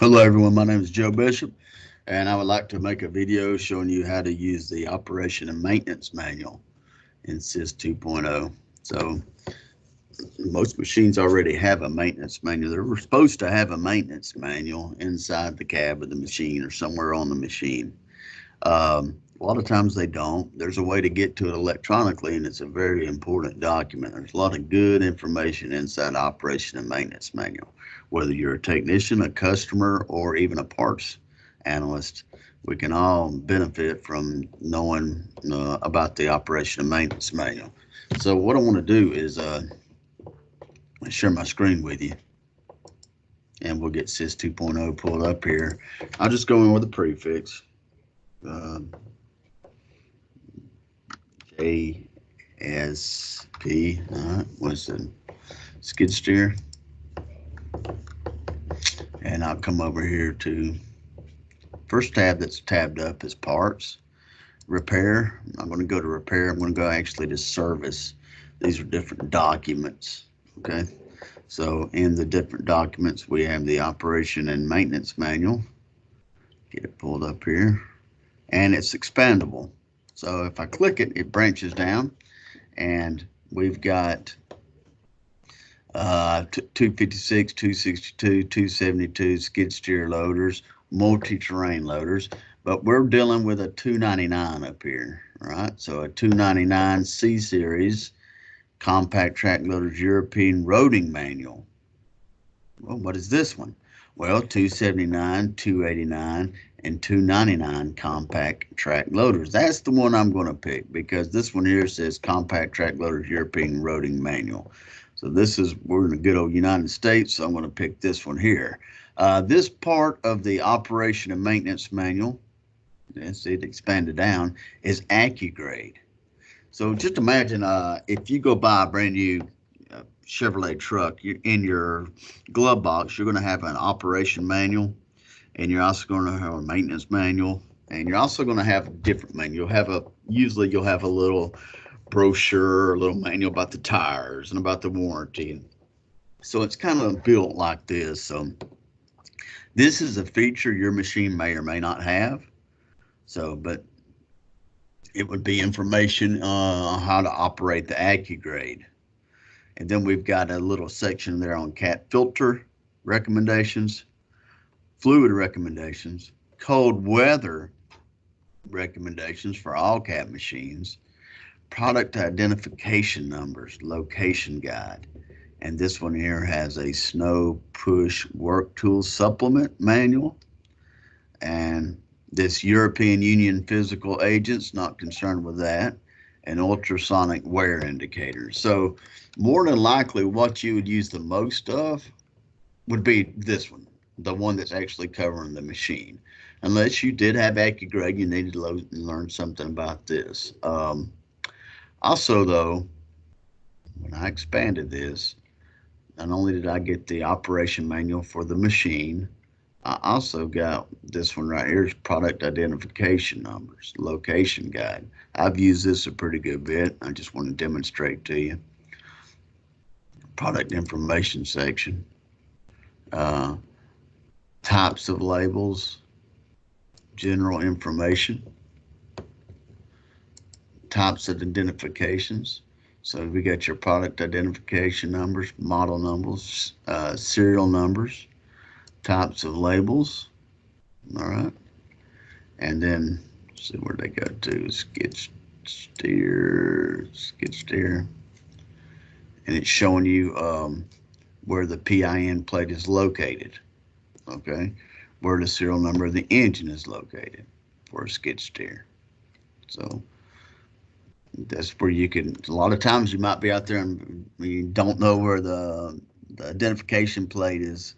Hello everyone, my name is Joe Bishop and I would like to make a video showing you how to use the operation and maintenance manual in SIS 2.0. So most machines already have a maintenance manual. They're supposed to have a maintenance manual inside the cab of the machine or somewhere on the machine. A lot of times they don't. There's a way to get to it electronically, and it's a very important document. There's a lot of good information inside operation and maintenance manual. Whether you're a technician, a customer, or even a parts analyst, we can all benefit from knowing about the operation and maintenance manual. So what I want to do is share my screen with you, and we'll get SIS 2.0 pulled up here. I'll just go in with a prefix. Uh, ASP, what's the skid steer? And I'll come over here to first tab that's tabbed up is parts, repair. I'm going to go to repair. I'm going to go actually to service. These are different documents. Okay. So in the different documents, we have the operation and maintenance manual. Get it pulled up here. And it's expandable. So if I click it, it branches down. And we've got 256, 262, 272 skid steer loaders, multi-terrain loaders, but we're dealing with a 299 up here, right? So a 299 C series compact track loaders European roading manual. Well, what is this one? Well, 279, 289, and 299 compact track loaders. That's the one I'm going to pick because this one here says compact track loaders European roading manual. So we're in the good old United States, so I'm going to pick this one here. This part of the operation and maintenance manual, as it expanded down, is AccuGrade. So just imagine if you go buy a brand new Chevrolet truck, in your glove box, you're going to have an operation manual, and you're also going to have a maintenance manual, and you're also going to have a different manual. Usually you'll have a little brochure, a little manual about the tires and about the warranty. So it's kind of built like this. So this is a feature your machine may or may not have. So, but it would be information on how to operate the AccuGrade. And then we've got a little section there on cat filter recommendations, fluid recommendations, cold weather recommendations for all cat machines, product identification numbers, location guide. And this one here has a snow push work tool supplement manual. And this European Union physical agents, not concerned with that, and ultrasonic wear indicators. So more than likely what you would use the most of would be this one, the one that's actually covering the machine. Unless you did have AccuGrade, you needed to learn something about this. Also, though, when I expanded this, not only did I get the operation manual for the machine, I also got this one right here, is product identification numbers, location guide. I've used this a pretty good bit. I just want to demonstrate to you. Product information section, uh, types of labels, general information, types of identifications. So we got your product identification numbers, model numbers, serial numbers, types of labels. All right. And then see where they go to, skid steer. And it's showing you where the PIN plate is located. Okay. Where the serial number of the engine is located for a skid steer. So that's where you can, a lot of times you might be out there and you don't know where the identification plate is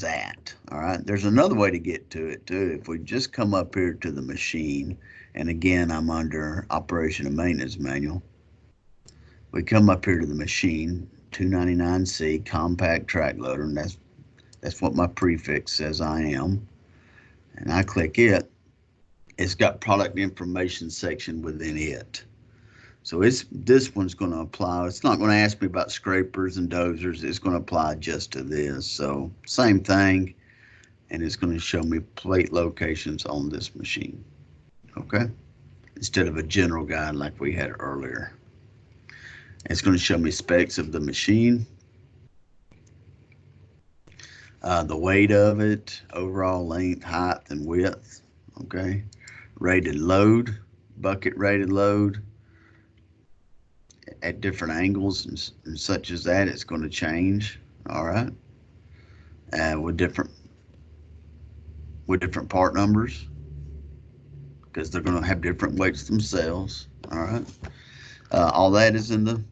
at. All right. There's another way to get to it too. If we just come up here to the machine, and again, I'm under operation and maintenance manual. We come up here to the machine, 299C compact track loader, and that's what my prefix says I am. And I click it. It's got product information section within it. So this one's going to apply. It's not going to ask me about scrapers and dozers. It's going to apply just to this. So same thing. and it's going to show me plate locations on this machine. Okay, instead of a general guide like we had earlier. It's going to show me specs of the machine, the weight of it, overall length, height, and width. Okay, rated load, bucket rated load at different angles and such as that. It's going to change. All right, with different part numbers, because they're going to have different weights themselves. All right, all that is in the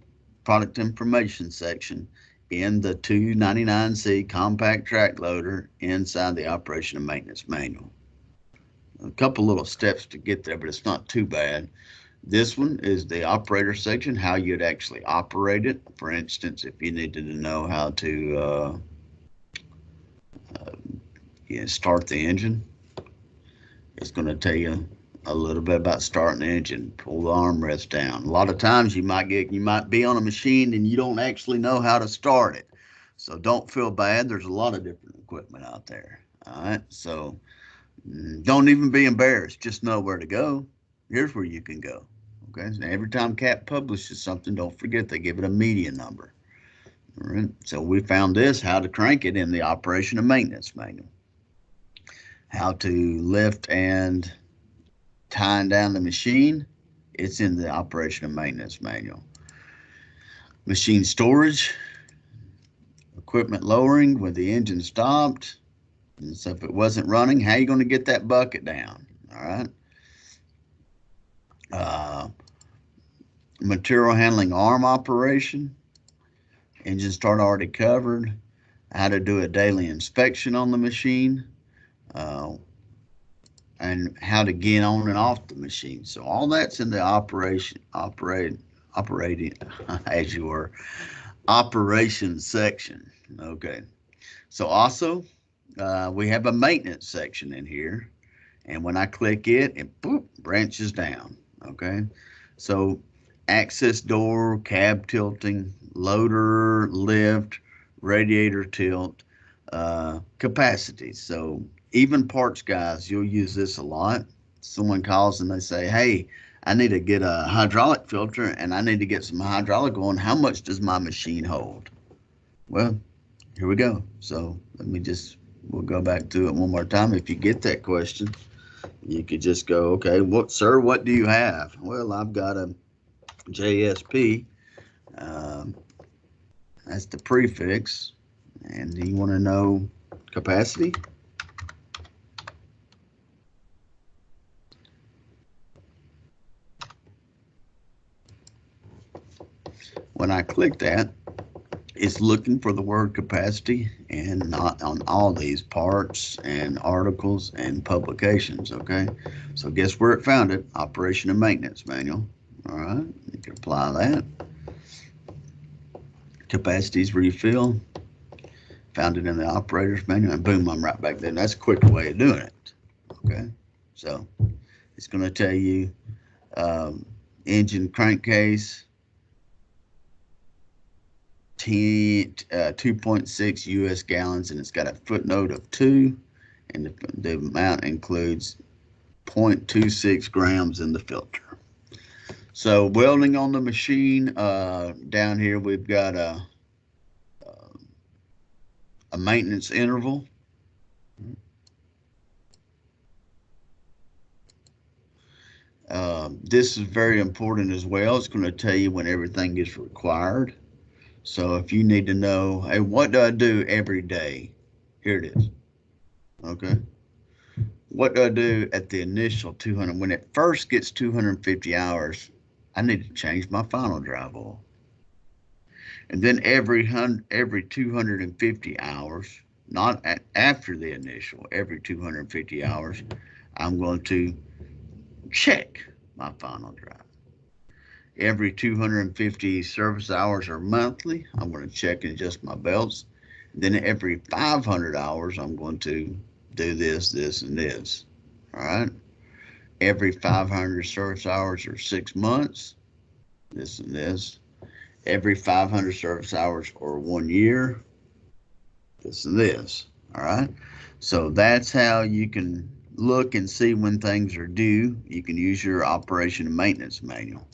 product information section in the 299C compact track loader inside the operation and maintenance manual. A couple little steps to get there, but it's not too bad. This one is the operator section, how you'd actually operate it. For instance, if you needed to know how to start the engine, it's going to tell you a little bit about starting the engine. Pull the armrest down. A lot of times you might be on a machine and you don't actually know how to start it. So don't feel bad. There's a lot of different equipment out there. All right. So don't even be embarrassed. Just know where to go. Here's where you can go. Okay. So every time CAT publishes something, don't forget they give it a media number. All right. So we found this, how to crank it, in the operation and maintenance manual. How to lift and tying down the machine, it's in the operation and maintenance manual. Machine storage, equipment lowering when the engine stopped, and so if it wasn't running, how are you going to get that bucket down? All right. Material handling arm operation, engine start already covered. How to do a daily inspection on the machine, and how to get on and off the machine. So all that's in the operating as you were, operations section. Okay. So also we have a maintenance section in here, and when I click it, it boop, branches down. Okay. So access door, cab tilting, loader lift, radiator tilt, capacity. So even parts guys, you'll use this a lot. Someone calls and they say, hey, I need to get a hydraulic filter and I need to get some hydraulic on. How much does my machine hold? Well, here we go. So we'll go back to it one more time. If you get that question, you could just go, okay, sir, what do you have? Well, I've got a JSP. That's the prefix. And you want to know capacity? When I click that, it's looking for the word capacity, and not on all these parts and articles and publications. Okay, so guess where it found it? Operation and maintenance manual. All right, you can apply that. Capacities refill, found it in the operator's manual, and boom, I'm right back there. And that's a quick way of doing it. Okay, so it's going to tell you engine crankcase, 2.6 US gallons, and it's got a footnote of 2, and the amount includes 0.26 grams in the filter. So welding on the machine, down here we've got a maintenance interval. This is very important as well. It's going to tell you when everything is required. So if you need to know, hey, what do I do every day? Here it is. Okay. What do I do at the initial 200? When it first gets 250 hours, I need to change my final drive oil. And then every 250 hours, not after the initial, every 250 hours, I'm going to check my final drive. Every 250 service hours or monthly, I'm going to check and adjust my belts. Then every 500 hours, I'm going to do this, this, and this. All right. Every 500 service hours or 6 months, this and this. Every 500 service hours or 1 year, this and this. All right. So that's how you can look and see when things are due. You can use your operation and maintenance manual.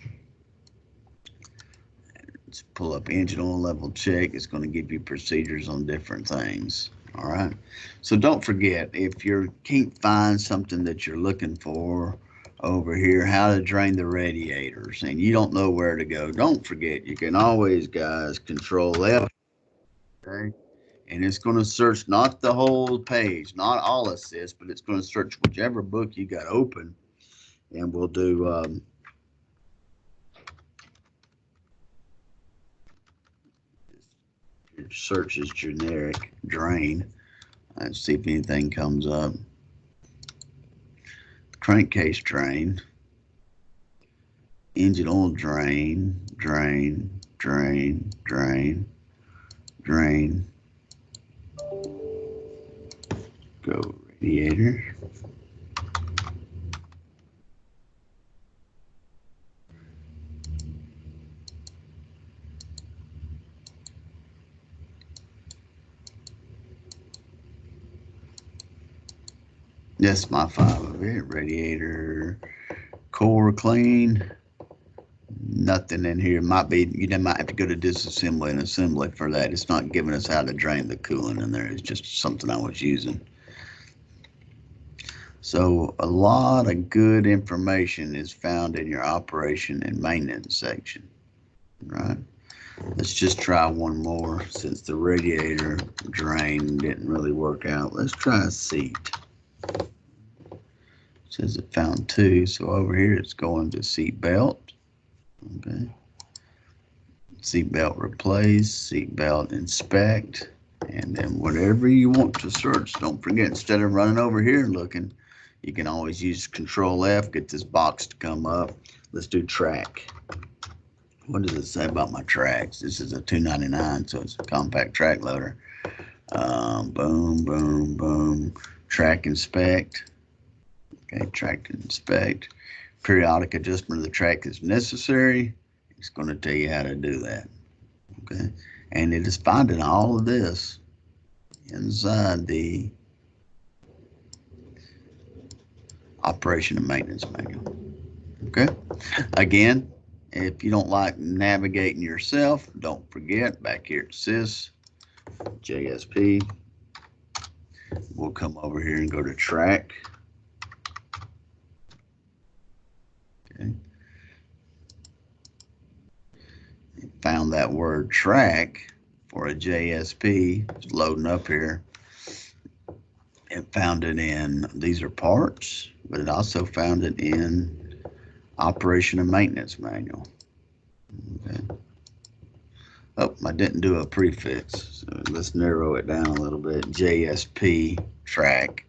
Let's pull up engine oil level check. It's going to give you procedures on different things. All right. So don't forget, if you can't find something that you're looking for over here, how to drain the radiators, and you don't know where to go, don't forget, you can always, guys, Control F. Okay. And it's going to search not the whole page, not all of SIS, but it's going to search whichever book you got open, and we'll do your search is generic drain. Let's see if anything comes up. Crankcase drain, engine oil drain, drain, drain, drain, drain. Go radiator. That's my 5 of it. Radiator, core clean. Nothing in here. Might be, you might have to go to disassembly and assembly for that. It's not giving us how to drain the coolant in there. It's just something I was using. So a lot of good information is found in your operation and maintenance section, right? Let's just try one more since the radiator drain didn't really work out. Let's try a seat. It says it found 2, so over here it's going to seat belt. Okay. Seat belt replace, seat belt inspect, and then whatever you want to search. Don't forget, instead of running over here and looking, you can always use Control F, get this box to come up. Let's do track. What does it say about my tracks? This is a 299, so it's a compact track loader. Boom, boom, boom. Track inspect. Okay, track inspect. Periodic adjustment of the track is necessary. It's going to tell you how to do that. Okay, and it is finding all of this inside the operation and maintenance manual. Okay, again, if you don't like navigating yourself, don't forget, back here at SIS, JSP, we'll come over here and go to track. Okay. Found that word track for a JSP. It's loading up here. It found it in, these are parts, but it also found it in operation and maintenance manual. Okay. Oh, I didn't do a prefix, so let's narrow it down a little bit. JSP track.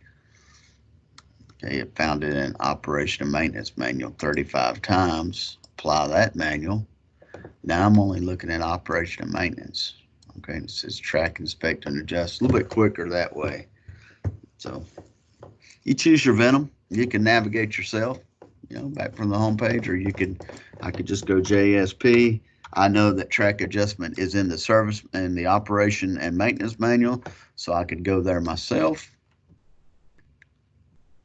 Okay, it found it in operation and maintenance manual 35 times. Apply that manual. Now I'm only looking at operation and maintenance. Okay, it says track, inspect, and adjust. A little bit quicker that way. So you choose your Venom. You can navigate yourself, back from the home page, or I could just go JSP. I know that track adjustment is in the service and the operation and maintenance manual, so I could go there myself,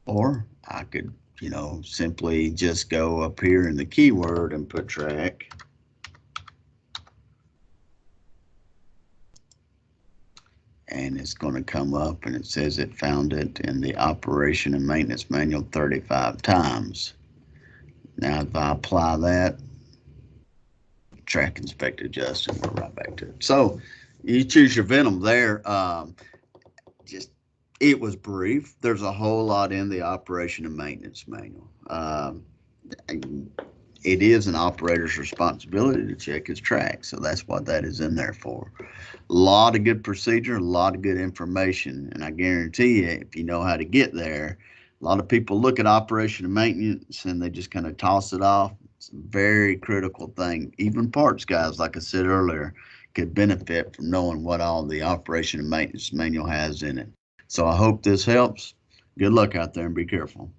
or I could, simply just go up here in the keyword and put track. And it's going to come up and it says it found it in the operation and maintenance manual 35 times. Now, if I apply that, track, inspect, adjust, and we're right back to it. So you choose your Venom there. It was brief. There's a whole lot in the operation and maintenance manual. It is an operator's responsibility to check his track, so that's what that is in there for. A lot of good procedure, a lot of good information, and I guarantee you, if you know how to get there, a lot of people look at operation and maintenance and they just kind of toss it off. It's a very critical thing. Even parts guys, like I said earlier, could benefit from knowing what all the operation and maintenance manual has in it. So I hope this helps. Good luck out there and be careful.